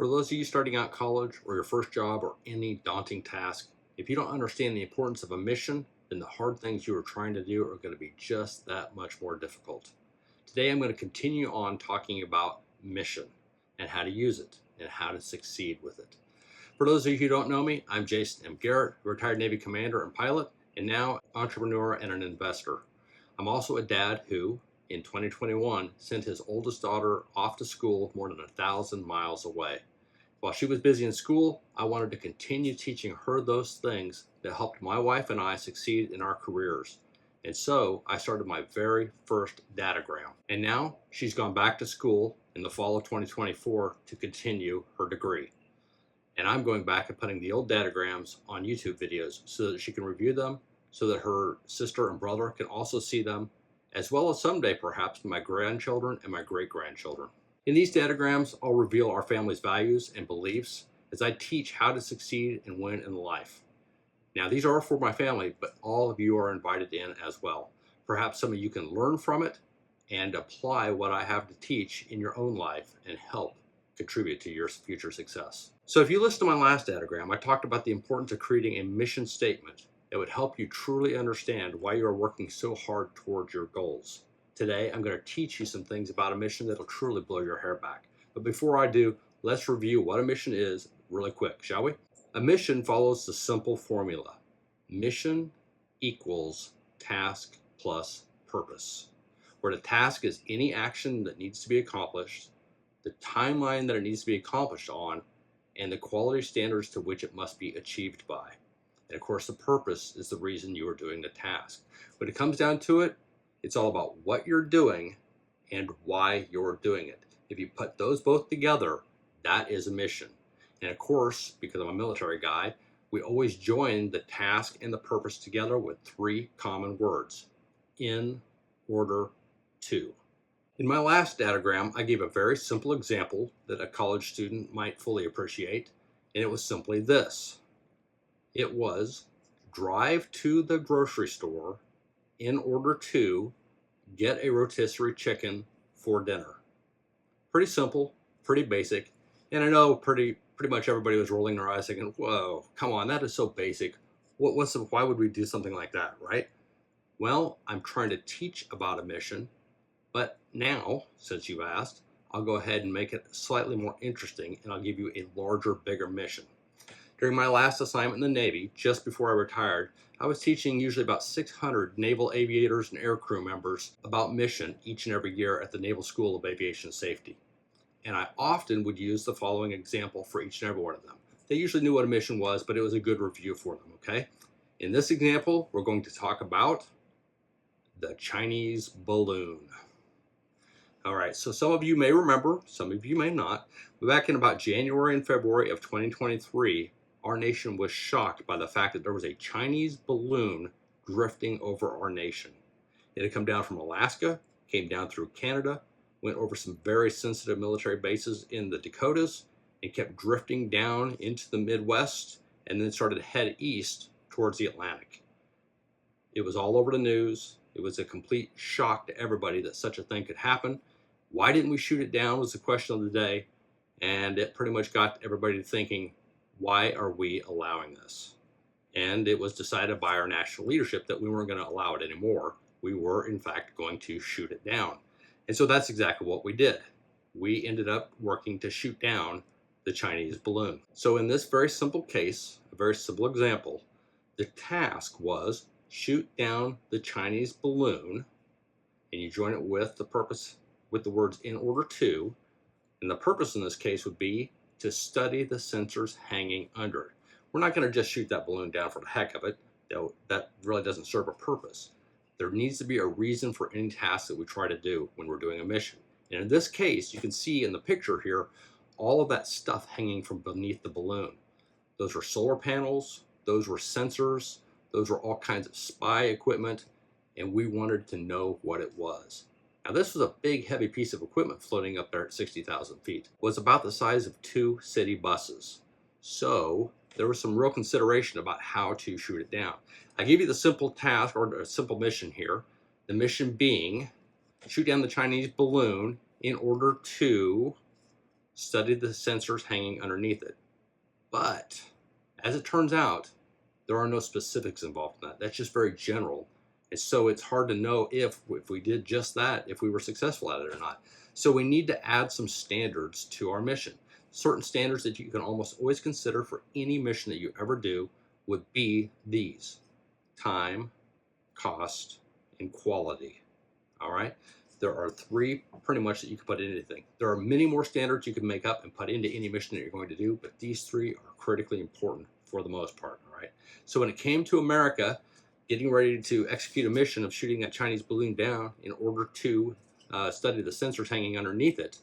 For those of you starting out college or your first job or any daunting task, if you don't understand the importance of a mission, then the hard things you are trying to do are going to be just that much more difficult. Today I'm going to continue on talking about mission and how to use it and how to succeed with it. For those of you who don't know me, I'm Jason M. Garrett, retired Navy commander and pilot, and now entrepreneur and an investor. I'm also a dad who, in 2021, sent his oldest daughter off to school more than 1,000 miles away. While she was busy in school, I wanted to continue teaching her those things that helped my wife and I succeed in our careers. And so I started my very first Dadogram. And now she's gone back to school in the fall of 2024 to continue her degree. And I'm going back and putting the old Dadograms on YouTube videos so that she can review them, so that her sister and brother can also see them, as well as someday perhaps my grandchildren and my great-grandchildren. In these Dadograms, I'll reveal our family's values and beliefs as I teach how to succeed and win in life. Now, these are for my family, but all of you are invited in as well. Perhaps some of you can learn from it and apply what I have to teach in your own life and help contribute to your future success. So if you listen to my last Dadogram, I talked about the importance of creating a mission statement that would help you truly understand why you are working so hard towards your goals. Today, I'm going to teach you some things about a mission that will truly blow your hair back. But before I do, let's review what a mission is really quick, shall we? A mission follows the simple formula. Mission equals task plus purpose, where the task is any action that needs to be accomplished, the timeline that it needs to be accomplished on, and the quality standards to which it must be achieved by. And of course, the purpose is the reason you are doing the task. When it comes down to it, it's all about what you're doing and why you're doing it. If you put those both together, that is a mission. And of course, because I'm a military guy, we always join the task and the purpose together with three common words: in order to. In my last Dadogram, I gave a very simple example that a college student might fully appreciate, and it was simply this. It was drive to the grocery store in order to get a rotisserie chicken for dinner. Pretty simple, pretty basic, and I know pretty much everybody was rolling their eyes thinking, whoa, come on, that is so basic. Why would we do something like that, right? Well, I'm trying to teach about a mission, but now, since you've asked, I'll go ahead and make it slightly more interesting, and I'll give you a larger, bigger mission. During my last assignment in the Navy, just before I retired, I was teaching usually about 600 naval aviators and aircrew members about mission each and every year at the Naval School of Aviation Safety. And I often would use the following example for each and every one of them. They usually knew what a mission was, but it was a good review for them, okay? In this example, we're going to talk about the Chinese balloon. All right, so some of you may remember, some of you may not, but back in about January and February of 2023, our nation was shocked by the fact that there was a Chinese balloon drifting over our nation. It had come down from Alaska, came down through Canada, went over some very sensitive military bases in the Dakotas, and kept drifting down into the Midwest, and then started to head east towards the Atlantic. It was all over the news. It was a complete shock to everybody that such a thing could happen. Why didn't we shoot it down was the question of the day, and it pretty much got everybody thinking, why are we allowing this? And it was decided by our national leadership that we weren't going to allow it anymore. We were, in fact, going to shoot it down. And so that's exactly what we did. We ended up working to shoot down the Chinese balloon. So in this very simple case, a very simple example, the task was shoot down the Chinese balloon, and you join it with the purpose, with the words in order to, and the purpose in this case would be to study the sensors hanging under it. We're not going to just shoot that balloon down for the heck of it. That really doesn't serve a purpose. There needs to be a reason for any task that we try to do when we're doing a mission. And in this case, you can see in the picture here, all of that stuff hanging from beneath the balloon. Those were solar panels, those were sensors, those were all kinds of spy equipment, and we wanted to know what it was. Now this was a big heavy piece of equipment floating up there at 60,000 feet. It was about the size of 2 city buses. So there was some real consideration about how to shoot it down. I gave you the simple task or a simple mission here. The mission being shoot down the Chinese balloon in order to study the sensors hanging underneath it. But as it turns out, there are no specifics involved in that. That's just very general. And so it's hard to know if we did just that, if we were successful at it or not. So we need to add some standards to our mission. Certain standards that you can almost always consider for any mission that you ever do would be these: time, cost, and quality. All right. There are three pretty much that you can put in anything. There are many more standards you can make up and put into any mission that you're going to do, but these three are critically important for the most part. All right. So when it came to America getting ready to execute a mission of shooting that Chinese balloon down in order to study the sensors hanging underneath it,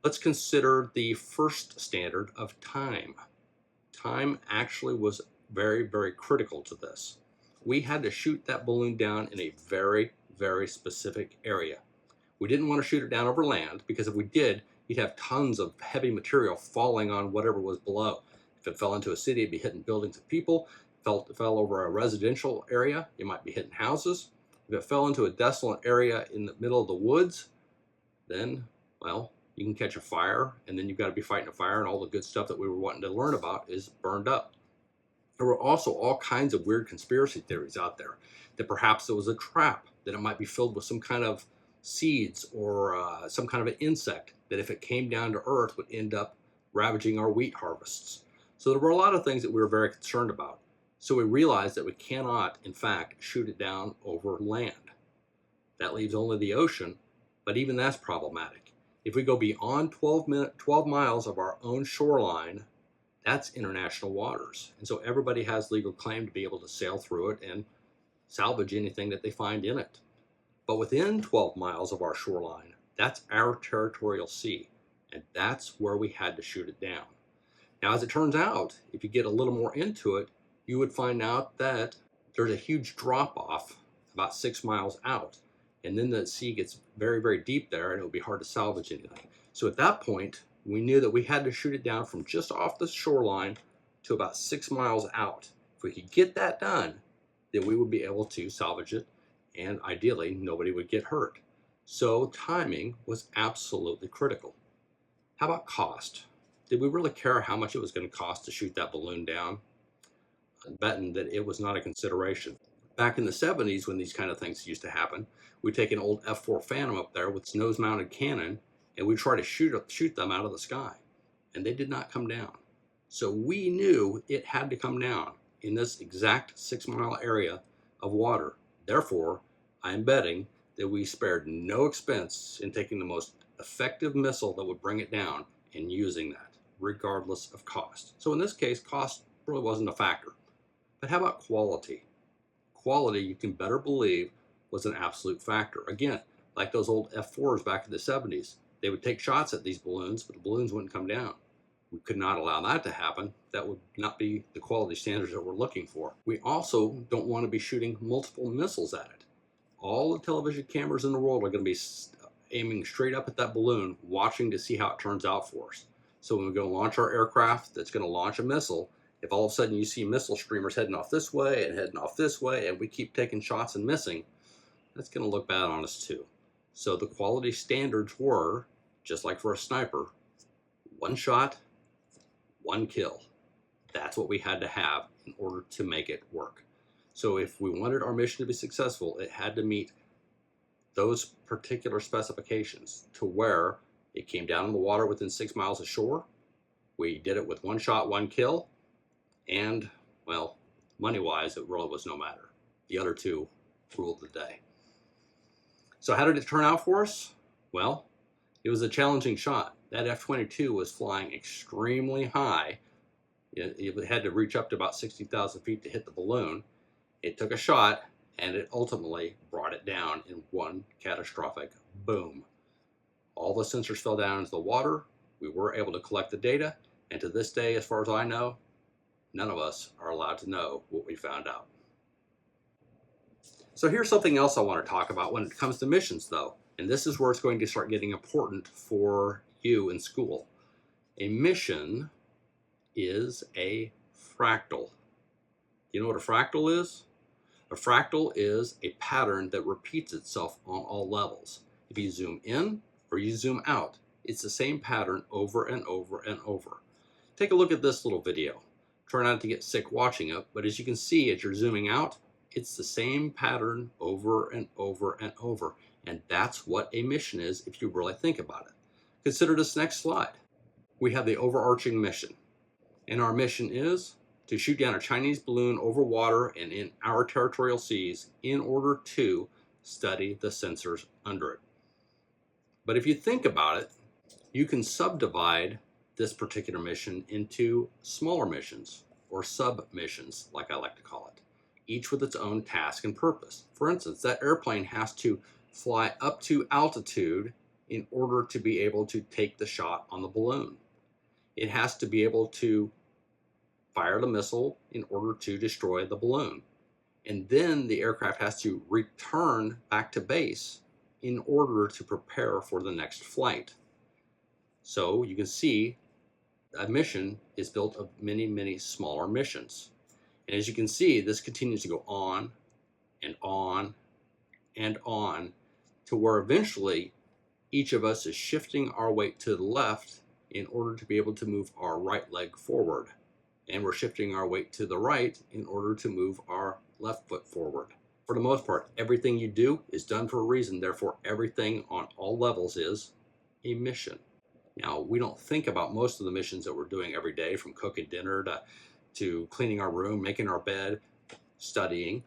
let's consider the first standard of time. Time actually was very, very critical to this. We had to shoot that balloon down in a very, very specific area. We didn't want to shoot it down over land, because if we did, you'd have tons of heavy material falling on whatever was below. If it fell into a city, it'd be hitting buildings and people. If it fell over a residential area, it might be hitting houses. If it fell into a desolate area in the middle of the woods, then, well, you can catch a fire, and then you've got to be fighting a fire, and all the good stuff that we were wanting to learn about is burned up. There were also all kinds of weird conspiracy theories out there that perhaps it was a trap, that it might be filled with some kind of seeds or some kind of an insect that, if it came down to earth, would end up ravaging our wheat harvests. So there were a lot of things that we were very concerned about. So we realized that we cannot, in fact, shoot it down over land. That leaves only the ocean, but even that's problematic. If we go beyond 12 miles of our own shoreline, that's international waters. And so everybody has legal claim to be able to sail through it and salvage anything that they find in it. But within 12 miles of our shoreline, that's our territorial sea, and that's where we had to shoot it down. Now, as it turns out, if you get a little more into it, you would find out that there's a huge drop-off about 6 miles out, and then the sea gets very, very deep there, and it would be hard to salvage anything. So at that point, we knew that we had to shoot it down from just off the shoreline to about 6 miles out. If we could get that done, then we would be able to salvage it, and ideally, nobody would get hurt. So timing was absolutely critical. How about cost? Did we really care how much it was going to cost to shoot that balloon down? I'm betting that it was not a consideration. Back in the 70s, when these kind of things used to happen, we'd take an old F-4 Phantom up there with its nose-mounted cannon, and we'd try to shoot them out of the sky, and they did not come down. So we knew it had to come down in this exact 6-mile area of water. Therefore, I'm betting that we spared no expense in taking the most effective missile that would bring it down and using that, regardless of cost. So in this case, cost really wasn't a factor. But how about quality? Quality, you can better believe, was an absolute factor. Again, like those old F-4s back in the 70s, they would take shots at these balloons, but the balloons wouldn't come down. We could not allow that to happen. That would not be the quality standards that we're looking for. We also don't want to be shooting multiple missiles at it. All the television cameras in the world are going to be aiming straight up at that balloon, watching to see how it turns out for us. So when we go launch our aircraft that's going to launch a missile, if all of a sudden you see missile streamers heading off this way and heading off this way, and we keep taking shots and missing, that's going to look bad on us too. So the quality standards were, just like for a sniper, 1 shot, 1 kill. That's what we had to have in order to make it work. So if we wanted our mission to be successful, it had to meet those particular specifications, to where it came down in the water within 6 miles of shore. We did it with 1 shot, 1 kill. And, well, money-wise, it really was no matter. The other two ruled the day. So how did it turn out for us? Well, it was a challenging shot. That F-22 was flying extremely high. It had to reach up to about 60,000 feet to hit the balloon. It took a shot, and it ultimately brought it down in one catastrophic boom. All the sensors fell down into the water. We were able to collect the data, and to this day, as far as I know, none of us are allowed to know what we found out. So here's something else I want to talk about when it comes to missions, though, and this is where it's going to start getting important for you in school. A mission is a fractal. You know what a fractal is? A fractal is a pattern that repeats itself on all levels. If you zoom in or you zoom out, It's the same pattern over and over and over. Take a look at this little video. Try not to get sick watching it, but as you can see, as you're zooming out, it's the same pattern over and over and over. And that's what a mission is if you really think about it. Consider this next slide. We have the overarching mission. And our mission is to shoot down a Chinese balloon over water and in our territorial seas in order to study the sensors under it. But if you think about it, you can subdivide this particular mission into smaller missions or sub-missions, like I like to call it, each with its own task and purpose. For instance, that airplane has to fly up to altitude in order to be able to take the shot on the balloon. It has to be able to fire the missile in order to destroy the balloon. And then the aircraft has to return back to base in order to prepare for the next flight. So you can see a mission is built of many, many smaller missions. And as you can see, this continues to go on and on and on to where eventually each of us is shifting our weight to the left in order to be able to move our right leg forward. And we're shifting our weight to the right in order to move our left foot forward. For the most part, everything you do is done for a reason. Therefore, everything on all levels is a mission. Now, we don't think about most of the missions that we're doing every day, from cooking dinner to cleaning our room, making our bed, studying,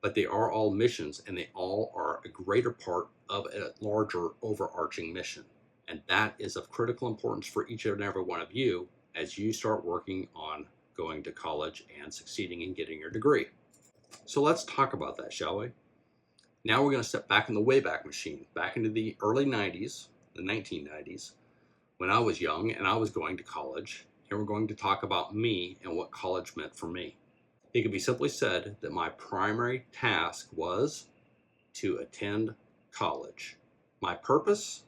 but they are all missions, and they all are a greater part of a larger overarching mission. And that is of critical importance for each and every one of you as you start working on going to college and succeeding in getting your degree. So let's talk about that, shall we? Now we're going to step back in the Wayback Machine, back into the early 90s, the 1990s, when I was young and I was going to college, and we're going to talk about me and what college meant for me. It can be simply said that my primary task was to attend college. My purpose?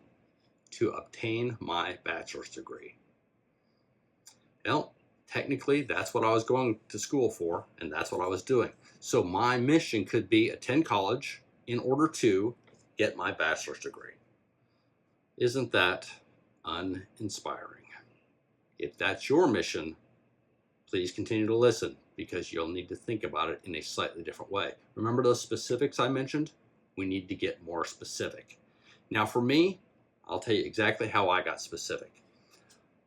To obtain my bachelor's degree. Well, technically, that's what I was going to school for, and that's what I was doing. So my mission could be attend college in order to get my bachelor's degree. Isn't that uninspiring? If that's your mission, please continue to listen, because you'll need to think about it in a slightly different way. Remember those specifics I mentioned? We need to get more specific. Now for me, I'll tell you exactly how I got specific.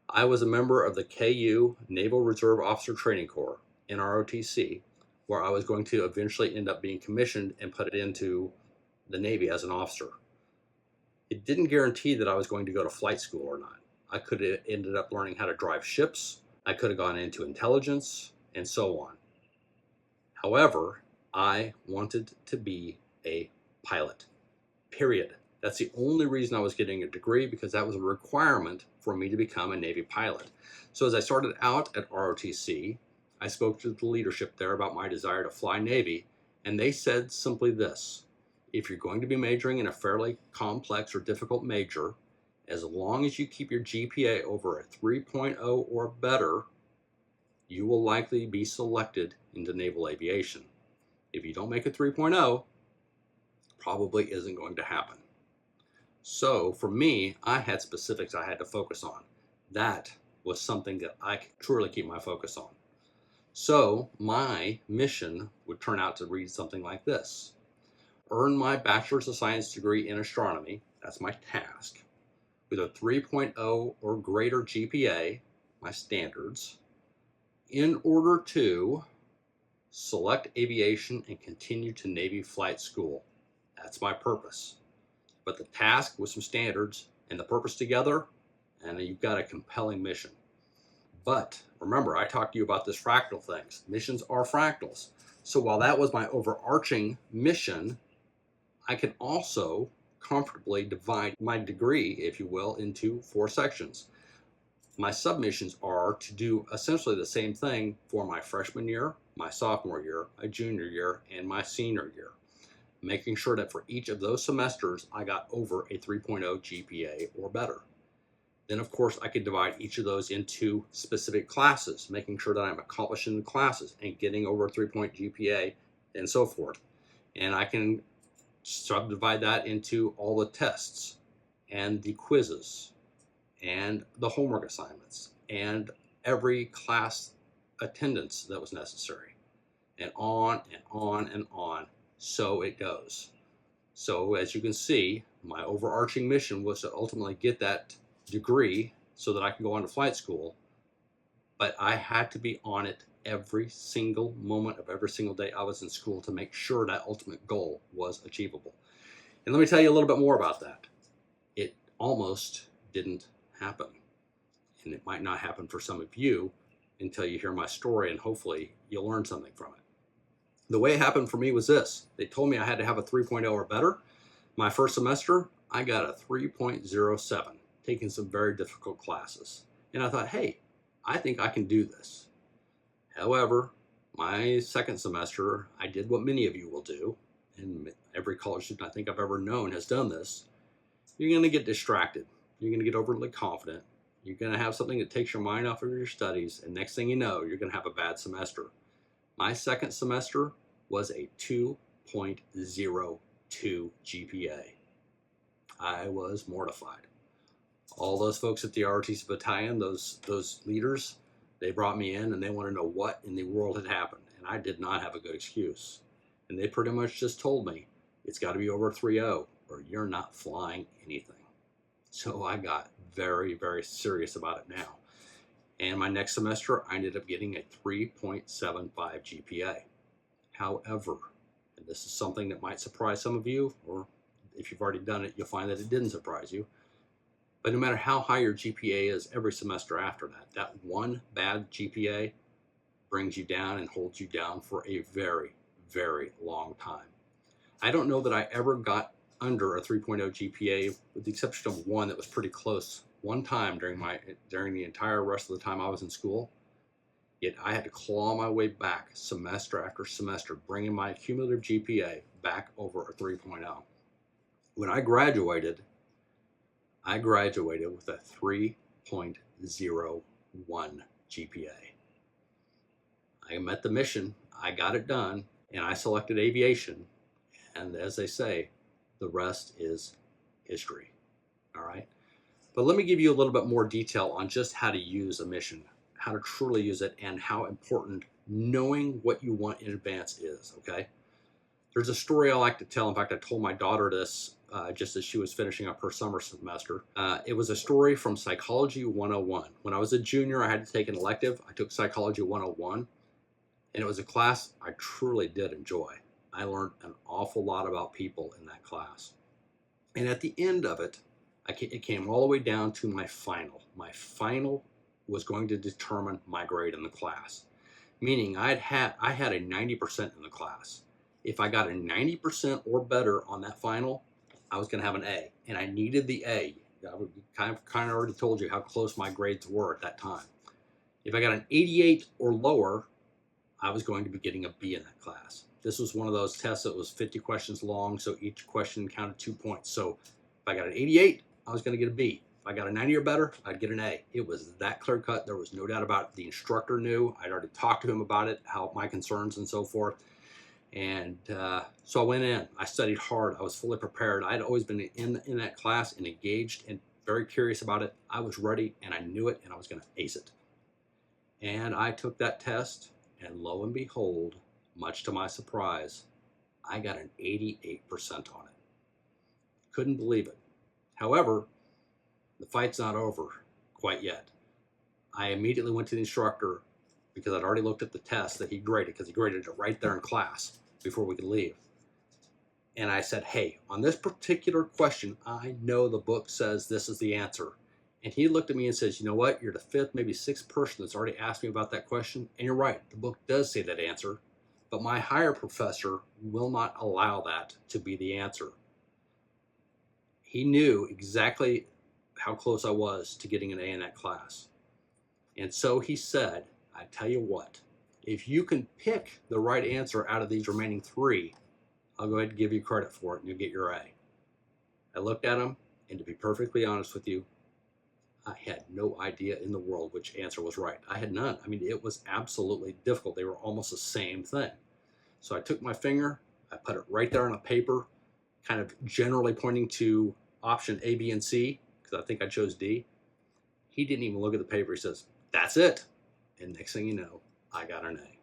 I was a member of the KU Naval Reserve Officer Training Corps, NROTC, where I was going to eventually end up being commissioned and put into the Navy as an officer. It didn't guarantee that I was going to go to flight school or not. I could have ended up learning how to drive ships. I could have gone into intelligence and so on. However, I wanted to be a pilot, period. That's the only reason I was getting a degree, because that was a requirement for me to become a Navy pilot. So as I started out at ROTC, I spoke to the leadership there about my desire to fly Navy, and they said simply this: if you're going to be majoring in a fairly complex or difficult major, as long as you keep your GPA over a 3.0 or better, you will likely be selected into naval aviation. If you don't make a 3.0, probably isn't going to happen. So for me, I had specifics I had to focus on. That was something that I could truly keep my focus on. So my mission would turn out to read something like this: earn my Bachelor's of Science degree in astronomy, that's my task, with a 3.0 or greater GPA, my standards, in order to select aviation and continue to Navy flight school. That's my purpose. But the task with some standards and the purpose together, and you've got a compelling mission. But remember, I talked to you about this fractal things. Missions are fractals. So while that was my overarching mission, I can also comfortably divide my degree, if you will, into 4 sections. My submissions are to do essentially the same thing for my freshman year, my sophomore year, my junior year, and my senior year, making sure that for each of those semesters I got over a 3.0 GPA or better. Then of course I could divide each of those into specific classes, making sure that I'm accomplishing the classes and getting over a 3-point GPA and so forth. And I can subdivide that into all the tests and the quizzes and the homework assignments and every class attendance that was necessary, and on and on and on. So it goes. So as you can see, my overarching mission was to ultimately get that degree so that I can go on to flight school, but I had to be on it every single moment of every single day I was in school to make sure that ultimate goal was achievable. And let me tell you a little bit more about that. It almost didn't happen. And it might not happen for some of you until you hear my story, and hopefully you'll learn something from it. The way it happened for me was this. They told me I had to have a 3.0 or better. My first semester, I got a 3.07, taking some very difficult classes. And I thought, hey, I think I can do this. However, my second semester, I did what many of you will do, and every college student I think I've ever known has done this. You're going to get distracted. You're going to get overly confident. You're going to have something that takes your mind off of your studies, and next thing you know, you're going to have a bad semester. My second semester was a 2.02 GPA. I was mortified. All those folks at the ROTC battalion, those leaders, they brought me in and they want to know what in the world had happened. And I did not have a good excuse. And they pretty much just told me, it's got to be over a 3.0 or you're not flying anything. So I got very, very serious about it now. And my next semester, I ended up getting a 3.75 GPA. However, and this is something that might surprise some of you, or if you've already done it, you'll find that it didn't surprise you. But no matter how high your GPA is every semester after that, that one bad GPA brings you down and holds you down for a very, very long time. I don't know that I ever got under a 3.0 GPA, with the exception of one that was pretty close one time during the entire rest of the time I was in school. Yet I had to claw my way back semester after semester, bringing my cumulative GPA back over a 3.0. When I graduated with a 3.01 GPA. I met the mission, I got it done, and I selected aviation. And as they say, the rest is history. All right. But let me give you a little bit more detail on just how to use a mission, how to truly use it, and how important knowing what you want in advance is. Okay. There's a story I like to tell. In fact, I told my daughter this just as she was finishing up her summer semester. It was a story from Psychology 101. When I was a junior, I had to take an elective. I took Psychology 101, and it was a class I truly did enjoy. I learned an awful lot about people in that class. And at the end of it, it came all the way down to my final. My final was going to determine my grade in the class, meaning I had a 90% in the class. If I got a 90% or better on that final, I was going to have an A, and I needed the A. I kind of already told you how close my grades were at that time. If I got an 88 or lower, I was going to be getting a B in that class. This was one of those tests that was 50 questions long, so each question counted 2 points. So if I got an 88, I was going to get a B. If I got a 90 or better, I'd get an A. It was that clear cut. There was no doubt about it. The instructor knew. I'd already talked to him about it, how my concerns and so forth. And so I went in. I studied hard. I was fully prepared. I'd always been in that class and engaged and very curious about it. I was ready, and I knew it, and I was going to ace it. And I took that test, and lo and behold, much to my surprise, I got an 88% on it. Couldn't believe it. However, the fight's not over quite yet. I immediately went to the instructor because I'd already looked at the test that he graded, because he graded it right there in class before we could leave. And I said, hey, on this particular question, I know the book says this is the answer. And he looked at me and says, you know what? You're the fifth, maybe sixth person that's already asked me about that question. And you're right, the book does say that answer. But my higher professor will not allow that to be the answer. He knew exactly how close I was to getting an A in that class. And so he said, I tell you what, if you can pick the right answer out of these remaining three, I'll go ahead and give you credit for it and you'll get your A. I looked at him, and to be perfectly honest with you, I had no idea in the world which answer was right. I had none. I mean, it was absolutely difficult. They were almost the same thing. So I took my finger, I put it right there on a paper, kind of generally pointing to option A, B, and C, because I think I chose D. He didn't even look at the paper. He says, "That's it." And next thing you know, I got an A.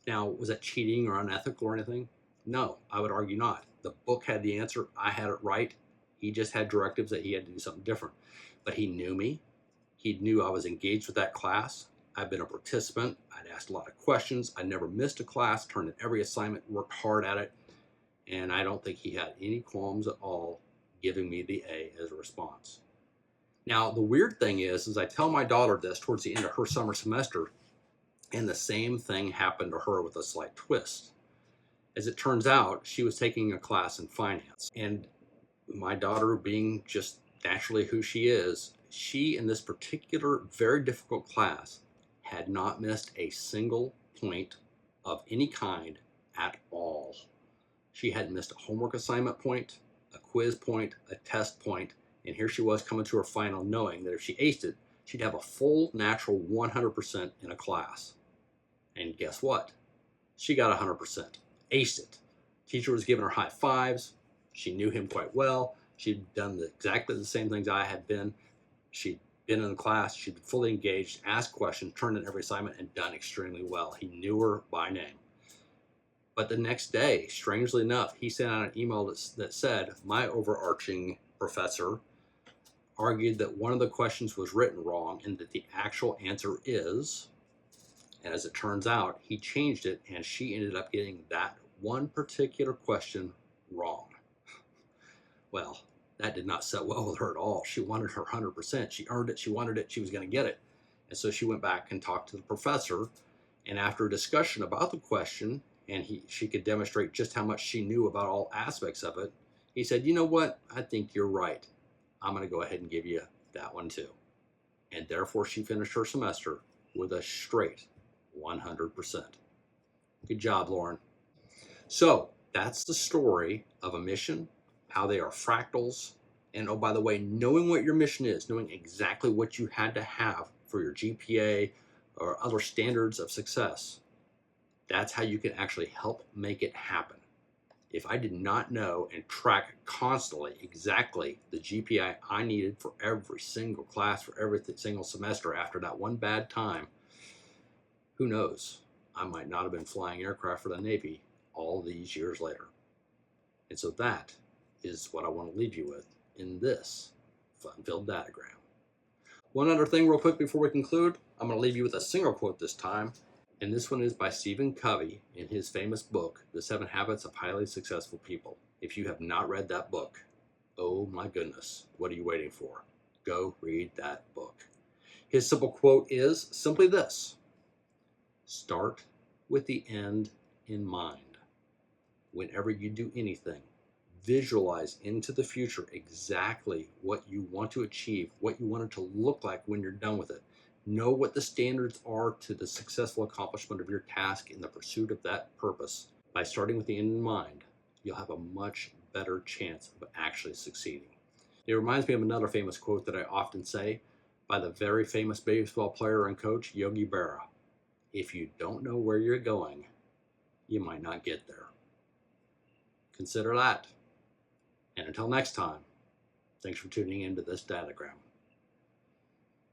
Now, was that cheating or unethical or anything? No, I would argue not. The book had the answer. I had it right. He just had directives that he had to do something different. But he knew me. He knew I was engaged with that class. I've been a participant. I'd asked a lot of questions. I never missed a class, turned in every assignment, worked hard at it. And I don't think he had any qualms at all giving me the A as a response. Now, the weird thing is I tell my daughter this towards the end of her summer semester, and the same thing happened to her with a slight twist. As it turns out, she was taking a class in finance. And my daughter, being just naturally who she is, she, in this particular very difficult class, had not missed a single point of any kind at all. She hadn't missed a homework assignment point, a quiz point, a test point, and here she was coming to her final knowing that if she aced it, she'd have a full natural 100% in a class. And guess what? She got 100%, aced it. Teacher was giving her high fives. She knew him quite well. She'd done exactly the same things I had been. She'd been in the class. She'd been fully engaged, asked questions, turned in every assignment, and done extremely well. He knew her by name. But the next day, strangely enough, he sent out an email that said, "My overarching professor argued that one of the questions was written wrong and that the actual answer is," and as it turns out, he changed it, and she ended up getting that one particular question wrong. Well, that did not set well with her at all. She wanted her 100%. She earned it. She wanted it. She was going to get it. And so she went back and talked to the professor. And after a discussion about the question, and she could demonstrate just how much she knew about all aspects of it, he said, "You know what? I think you're right. I'm going to go ahead and give you that one too." And therefore, she finished her semester with a straight 100%. Good job, Lauren. So that's the story of a mission, how they are fractals. And oh, by the way, knowing what your mission is, knowing exactly what you had to have for your GPA or other standards of success, that's how you can actually help make it happen. If I did not know and track constantly exactly the GPA I needed for every single class, for every single semester after that one bad time, who knows? I might not have been flying aircraft for the Navy all these years later. And so that is what I want to leave you with in this fun-filled Dadogram. One other thing real quick before we conclude, I'm going to leave you with a single quote this time. And this one is by Stephen Covey in his famous book, The 7 Habits of Highly Successful People. If you have not read that book, oh my goodness, what are you waiting for? Go read that book. His simple quote is simply this: start with the end in mind. Whenever you do anything, visualize into the future exactly what you want to achieve, what you want it to look like when you're done with it. Know what the standards are to the successful accomplishment of your task in the pursuit of that purpose. By starting with the end in mind, you'll have a much better chance of actually succeeding. It reminds me of another famous quote that I often say by the very famous baseball player and coach, Yogi Berra. If you don't know where you're going, you might not get there. Consider that. And until next time, thanks for tuning into this Dadogram.